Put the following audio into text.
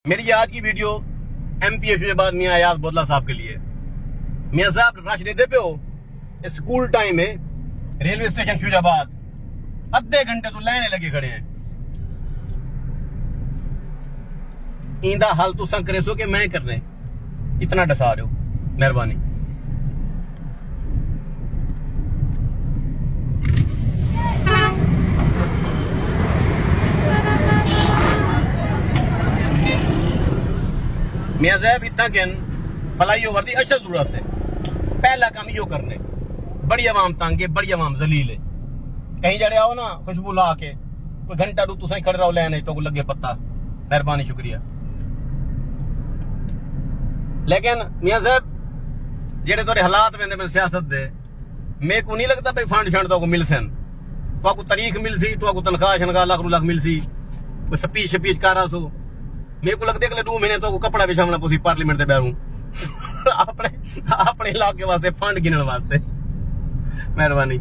मेरी आज की वीडियो MP फैसलाबाद मियां अयाज बोदला साहब के लिए। मियां साहब रश देते पे हो स्कूल टाइम में रेलवे स्टेशन फैसलाबाद अद्धे घंटे तो लाइने लगे खड़े हैं। इंदा हल तुसा करे सो कि मैं करने इतना डसा रहे हो, मेहरबानी। मियां साहब इतना कहन फलाई ओवर की अच्छा जरूरत है। पहला काम यो करने, बड़ी आवाम तंग है, बड़ी आवाम जलील है। कहीं जड़े आओ ना खुशबू ला के कोई घंटा डू तुसा खड़े रहो लेने तो लगे पत्ता, मेहरबानी शुक्रिया। लेकिन मियां साहब जेडे थोड़े हालात वेंदे में सियासत दे, मेरे को नहीं लगता भाई फंड शंड तो मिल सन, तो आपको तारीख मिल सी, तो आपको तनख्वाह शनख्वाह लाख मिल सी, कोई स्पीच शपीच कर रहा सो। मेरे को लगता है कि 2 महीने तो कपड़ा बिछावना पुसी पार्लियामेंट के बैरू अपने इलाके वास्ते फंड गिनने वास्ते, मेहरबानी।